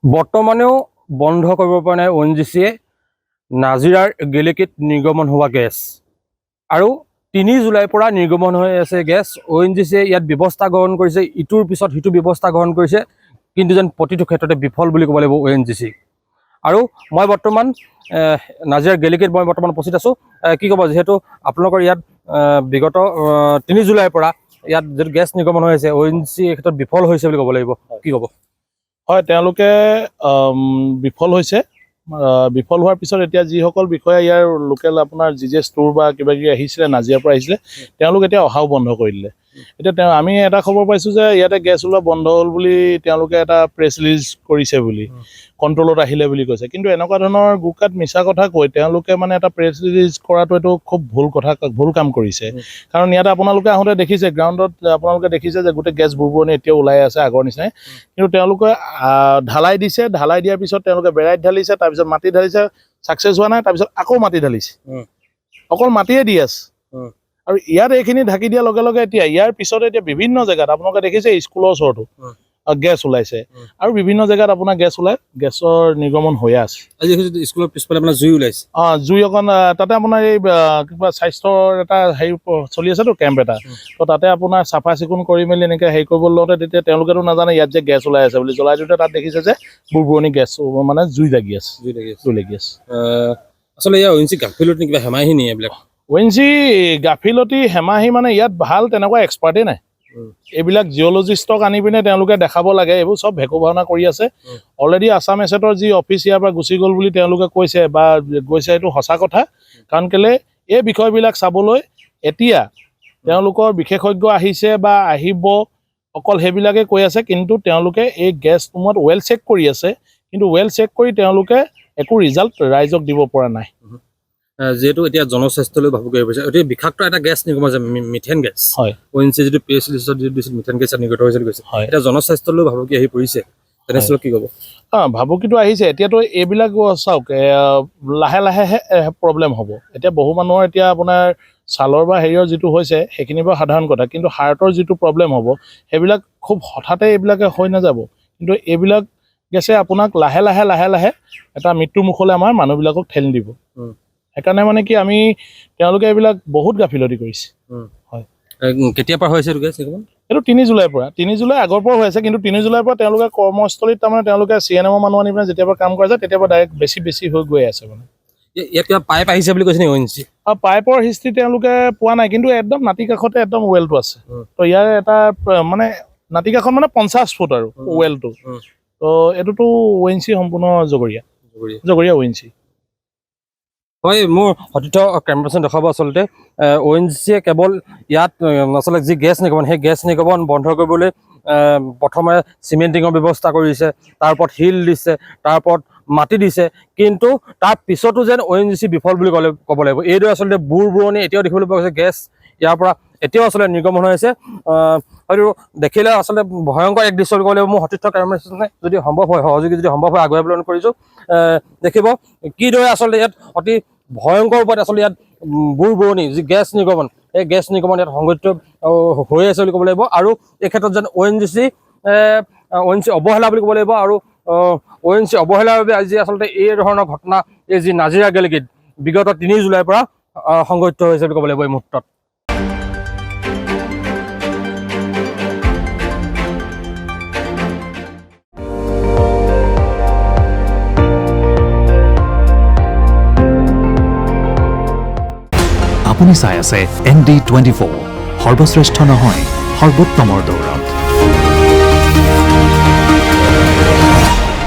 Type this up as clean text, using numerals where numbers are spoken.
বৰ্তমানেও বন্ধ কৰিব পৰা নাই ONGC-য়ে নাজিৰাৰ গেলেকীত নিৰ্গমন হোৱা গেছ আৰু 3 জুলাইৰ পৰা নিৰ্গমন হৈ আছে গেছ। ONGC-য়ে ইয়াত ব্যৱস্থা গ্ৰহণ কৰিছে, ইটোৰ পিছত সিটো ব্যৱস্থা গ্ৰহণ কৰিছে, কিন্তু যেন প্ৰতিটো ক্ষেত্ৰতে বিফল বুলি ক'ব লাগিব ONGC। আৰু মই বৰ্তমান নাজিৰাৰ গেলেকীত মই বৰ্তমান উপস্থিত আছোঁ। কি ক'ব, যিহেতু আপোনালোকৰ ইয়াত বিগত 3 জুলাইৰ পৰা ইয়াত যিটো গেছ নিৰ্গমন হৈ আছে, ONGC এই ক্ষেত্ৰত বিফল হৈছে বুলি ক'ব লাগিব, কি ক'ব? হয়, তেওঁলোকে বিফল হৈছে। বিফল হোৱাৰ পিছত এতিয়া যিসকল বিষয়া ইয়াৰ লোকেল আপোনাৰ জিজে ষ্ট'ৰ বা কিবা কিবি আহিছিলে, নাজিৰাৰ পৰা আহিছিলে, তেওঁলোক এতিয়া অহাও বন্ধ কৰি দিলে। এতিয়া আমি এটা খবৰ পাইছোঁ যে ইয়াতে গেছ ওলোৱা বন্ধ হ'ল বুলি তেওঁলোকে এটা প্ৰেছ ৰিলিজ কৰিছে বুলি, কণ্ট্ৰলত আহিলে বুলি কৈছে। কিন্তু এনেকুৱা ধৰণৰ গোকাত মিছা কথা কৈ তেওঁলোকে মানে এটা প্ৰেছ ৰিলিজ কৰাটো এইটো খুব ভুল কাম কৰিছে। কাৰণ ইয়াতে আপোনালোকে আহোঁতে দেখিছে, গ্ৰাউণ্ডত আপোনালোকে দেখিছে যে গোটেই গেছ বুৰবুৰণি এতিয়াও ওলাই আছে আগৰ নিচিনাই। কিন্তু তেওঁলোকে ঢালাই দিছে, ঢালাই দিয়াৰ পিছত তেওঁলোকে বেৰাইত ঢালিছে, তাৰপিছত মাটি ঢালিছে, ছাকচেছ হোৱা নাই, তাৰপিছত আকৌ মাটি ঢালিছে, অকল মাটিয়ে দি আছে। আৰু ইয়াত এইখিনি ঢাকি দিয়াৰ লগে লগে এতিয়া ইয়াৰ পিছতে এতিয়া বিভিন্ন জেগাত আপোনালোকে দেখিছে স্কুলৰ ওচৰতো গেছ ওলাইছে, আৰু বিভিন্ন জেগাত আপোনাৰ গেছৰ নিৰ্গমন হৈ আছে। স্কুলৰ পিছফালে আপোনাৰ জুই ওলাইছে, জুই অকণ তাতে আপোনাৰ এই কিবা স্বাস্থ্যৰ এটা হেৰি চলি আছেতো, কেম্প এটা, তো তাতে আপোনাৰ চাফা চিকুণ কৰি মেলি এনেকৈ হেৰি কৰিব লওঁতে তেতিয়া তেওঁলোকেতো নাজানে ইয়াত যে গেছ ওলাই আছে বুলি। জ্বলাই দিওঁতে তাত দেখিছে যে বুৰবুৰণি গেছ, মানে জুই লাগি আছে। আচলতে ইয়াৰ ONGC গাফিলতি কিবা হেমাহি নি এইবিলাক? ONGC গাফিলতি হেমাহি মানে ইয়াত ভাল তেনেকুৱা এক্সপাৰ্টেই নাই। এইবিলাক জিঅ'লজিষ্টক আনি পিনে তেওঁলোকে দেখাব লাগে, এইবোৰ চব ভেকু ভাওনা কৰি আছে। অলৰেডি আছাম এছেটৰ যি অফিচ ইয়াৰ পৰা গুচি গ'ল বুলি তেওঁলোকে কৈছে বা গৈছে, এইটো সঁচা কথা। কাৰণ কেলে এই বিষয়বিলাক চাবলৈ এতিয়া তেওঁলোকৰ বিশেষজ্ঞ আহিছে বা আহিব, অকল সেইবিলাকে কৈ আছে। কিন্তু তেওঁলোকে এই গেছ ৰুমত ৱেল চেক কৰি আছে, কিন্তু ৱেল চেক কৰি তেওঁলোকে একো ৰিজাল্ট ৰাইজক দিব পৰা নাই। যিহেতু এতিয়া জনস্বাস্থ্যলৈ ভাবুকি হৈ পৰিছে, এতিয়া বিষাক্ত এটা গেছ নিৰ্গমন হৈছে, মিথেন গেছ। হয়, ONGC যিটো প্ৰেছ ৰিলিজত দিছিল মিথেন গেছ নিৰ্গত হৈছে বুলি কৈছে, এতিয়া জনস্বাস্থ্যলৈ ভাবুকি আহি পৰিছে, তেনেস্থলত কি ক'ব? ভাবুকিটো আহিছে। এতিয়াতো এইবিলাক চাওক, লাহে লাহেহে প্ৰব্লেম হ'ব। এতিয়া বহু মানুহৰ এতিয়া আপোনাৰ ছালৰ বা হেৰিয়ৰ যিটো হৈছে সেইখিনি বাৰু সাধাৰণ কথা, কিন্তু হাৰ্টৰ যিটো প্ৰব্লেম হ'ব সেইবিলাক খুব হঠাতে এইবিলাকে হৈ নাযাব। কিন্তু এইবিলাক গেছে আপোনাক লাহে লাহে এটা মৃত্যুৰ মুখলৈ আমাৰ মানুহবিলাকক ঠেলি দিব। সেইকাৰণে মানে কি তেওঁলোকে এইবিলাক বহুত গাফিলতি কৰিছে। হয়, কেতিয়াৰ পৰা হৈছে এইটো গেছ নিৰ্গমন? এইটো 3 জুলাইৰ পৰা, 3 জুলাই আগৰ পৰা হৈ আছে। কিন্তু 3 জুলাইৰ পৰা তেওঁলোকে কৰ্মস্থলীত তাৰমানে তেওঁলোকে CNM মানুহ আনি পিনে যেতিয়াৰ পৰা কাম কৰিছে তেতিয়াৰ পৰা ডাইৰেক্ট বেছি হৈ গৈ আছে। মানে ইয়াত কিবা পাইপ আহিছে বুলি কৈছে নি ONGC? পাইপৰ হিষ্ট্ৰী তেওঁলোকে পোৱা নাই, কিন্তু একদম নাতি কাষতে একদম ৱেলটো আছে। তো ইয়াৰ এটা মানে নাতি কাষত মানে 50 ফুট আৰু ৱেলটো। তো এইটোতো ONGC সম্পূৰ্ণ জগৰীয়া ONGC। হয়, মোৰ সতীৰ্থ কেমেৰা পাৰ্চন দেখাব। আচলতে ONGC-য়ে কেৱল ইয়াত আচলতে যি গেছ নিৰ্গমন, সেই গেছ নিৰ্গমন বন্ধ কৰিবলৈ প্ৰথমে চিমেণ্টিঙৰ ব্যৱস্থা কৰিছে, তাৰ ওপৰত শিল দিছে, তাৰ ওপৰত মাটি দিছে, কিন্তু তাৰ পিছতো যেন ONGC বিফল বুলি ক'ব লাগিব। এইদৰে আচলতে বুৰবুৰণি এতিয়াও দেখিবলৈ পোৱা গৈছে, গেছ ইয়াৰ পৰা এতিয়াও আচলতে নিৰ্গমন হৈ আছে। হয়তো দেখিলে আচলতে ভয়ংকৰ এক দৃশ্য বুলি ক'ব লাগিব। মোৰ সতীৰ্থ কেমেৰা পাৰ্চনে যদি সম্ভৱ হয়, সহযোগী যদি সম্ভৱ হয়, আগুৱাই প্ৰেৰণ কৰিছোঁ, দেখিব কিদৰে আচলতে ইয়াত অতি ভয়ংকৰ ওপৰত আচলতে ইয়াত বুৰবুৰণি যি গেছ নিৰ্গমন, এই গেছ নিৰ্গমন ইয়াত সংঘটিত হৈ আছে বুলি ক'ব লাগিব। আৰু এই ক্ষেত্ৰত যেন ONGC অৱহেলা বুলি ক'ব লাগিব। আৰু ONGC অৱহেলাৰ বাবে আজি আচলতে এই ধৰণৰ ঘটনা, এই যি নাজিৰা গেলেকীত বিগত 3 জুলাইৰ পৰা সংঘটিত হৈছে বুলি ক'ব লাগিব এই মুহূৰ্তত। আপুনি চাই আছে ND24, সৰ্বশ্ৰেষ্ঠ নহয়, সৰ্বোত্তমৰ দৌৰ।